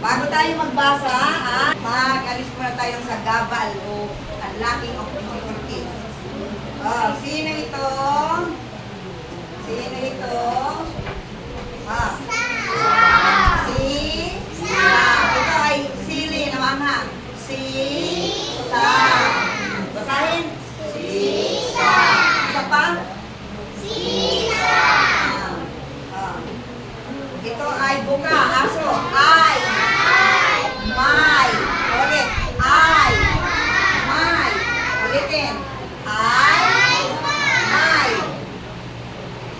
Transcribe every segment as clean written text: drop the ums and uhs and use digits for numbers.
Bago tayo magbasa, mag-alis muna tayo sa gabal o unlocking of difficulties. Sino ito? Sino ito? Si Sam. Ito ay sili naman ha. Si Sam. Basahin. Si Sam. Isa pa? Si Sam. Ito ay buka, aso. Ay. May. Ulit. Ay. May. Ulitin. Ay. May.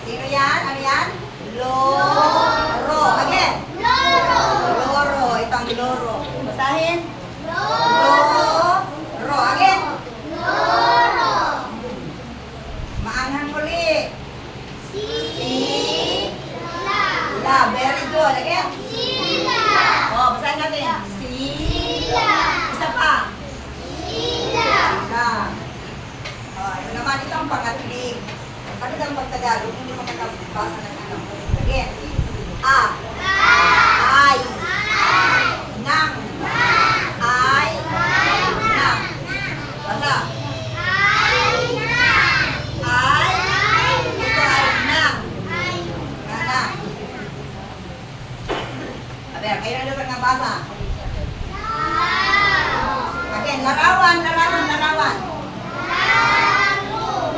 Sino yan? Ano yan? Loro. Again. Loro. Ito ang loro. Basahin. Loro. Again. Maanghang uli. Sila. Very good. Again. Basahin natin. Sila. Isa pa. Sila. Ito naman, ito ang pangatlig. Ano ang pagtagalog? Hindi ko makakabasa ng alam ko. Again. Ay. Nang. Ay. Nang. Basa. Ay. Ito ay nang. Nang. Aber, kayo na dapat nabasa. Again, larawan.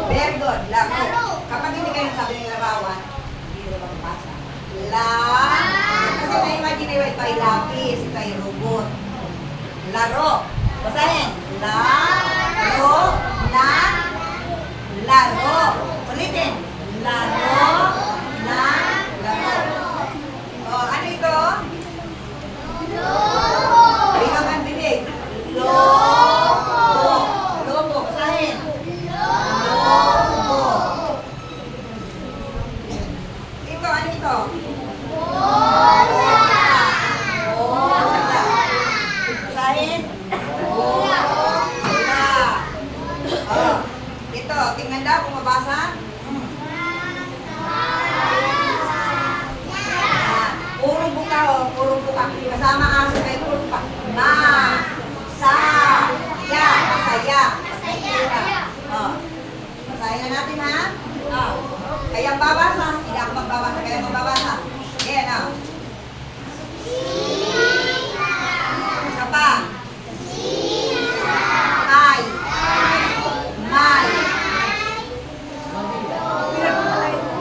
Very good. Laro. Kapag hindi kayo sabi ng larawan, hindi nyo magbasa. Kasi na-imagine nyo ito ay lapis, ito ay robot. Laro. Basahin. Laro. Na. Laro. Ulitin. Laro. Na. Laro. Ano ito? Bilang ang bibig. Lobo. Lobo. Basahin. Lobo. Ito, ano ito? Bola. Bola. Basahin. Bola. Ito, tingnan daw kung mabasa. Urong buka o, urong buka. Kasama aso may urong pa. Ma. Sa. Ya. Masaya. Masaya. Basahin na natin ha. Kayang babasa. Hindi ako magbabasa. Kayang magbabasa. Yan Isa pa. Ay. May.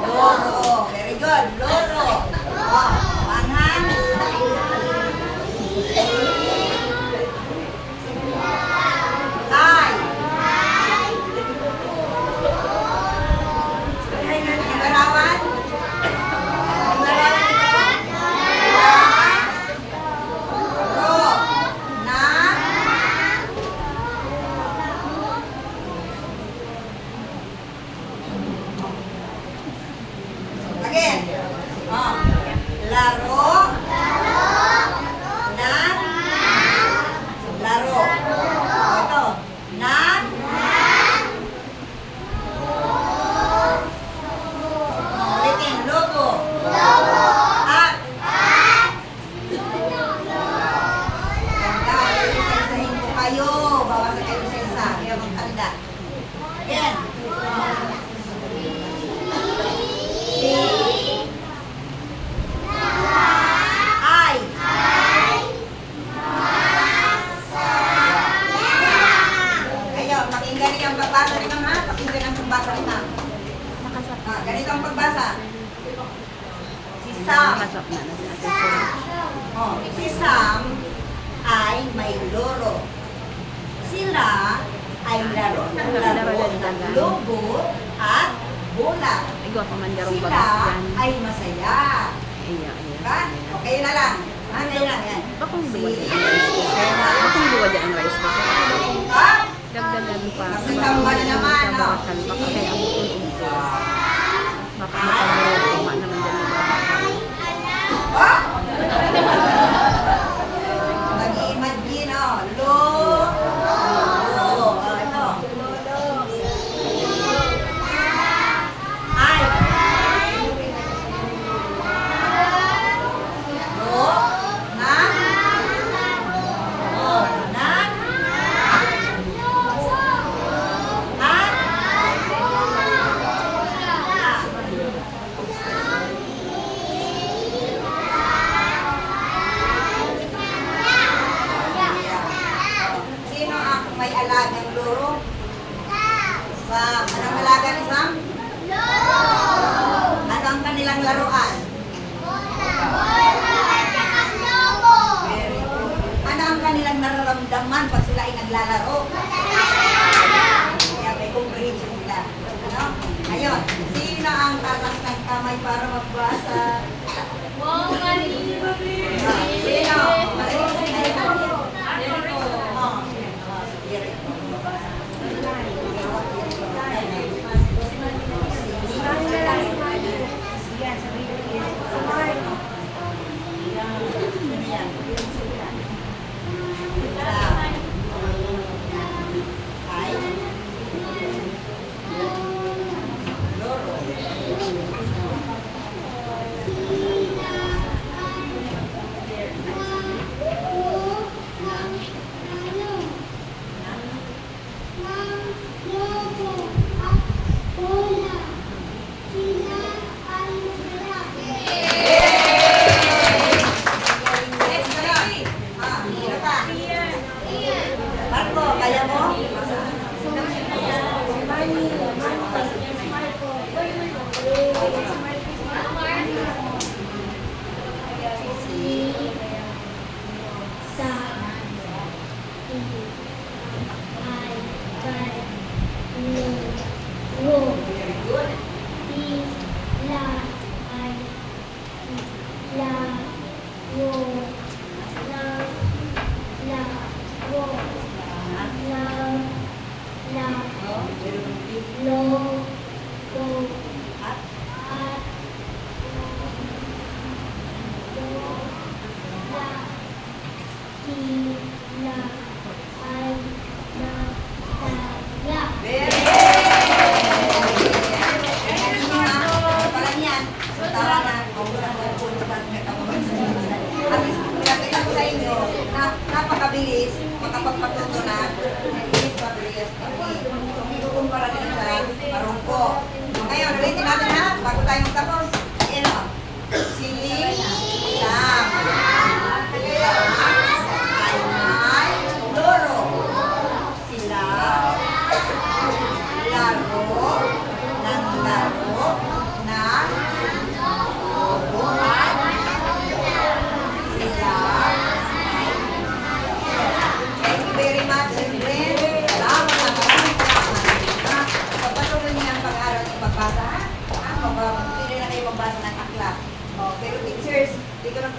Loro. Very good. Loro. Panghang. Ay. Ang larawan. Ang larawan ito. Ro. Na. Again. Laro. Na. Laro. Ito. Na. Ulitin. Logo. At. Ganda. Isa-isahin ko kayo. Bawasan kayo sa isa. Kaya magtanda. Again. Ay. Kayo, pakinggan niyo ang pagbasa nito ha. Pakinggan ang pagbasa nito. Ganito ang pagbasa. Si Sam. Si Sam ay may loro. Sila ay laro ng lobo at bola. Sila ay masaya. Diba? Okay na lang. Ngayon lang yan. Bakong buwa dyan ang rice ko. Dagdagan pa. Magkakamba na naman. Baka kaya ang bukong-unto. Baka makamuro naman dyan na babakal. Nag-i-imagine, Lo. Ito. Ay. Lo. Na. Sino ang tatas ng kamay para magbasa? Wow, mali. Sino? Marco, kaya mo? Very good. Very napakabilis, makapagpatuto na, bilis pabilis, ikukumpara nila sa marungko. Ngayon, ulitin natin ha, bago tayo magtapos. Ayan o. Siling, lam, ay, loro, sila, laro, ng laro, na, lobo, at, sila. Thank you very much, children. Salamat na maraming salamat. Pagpatuloy niyo ang pag-aaral ng pagbasa, ha? Pili na kayo magbasa ng aklat. Pero teachers, di ko lang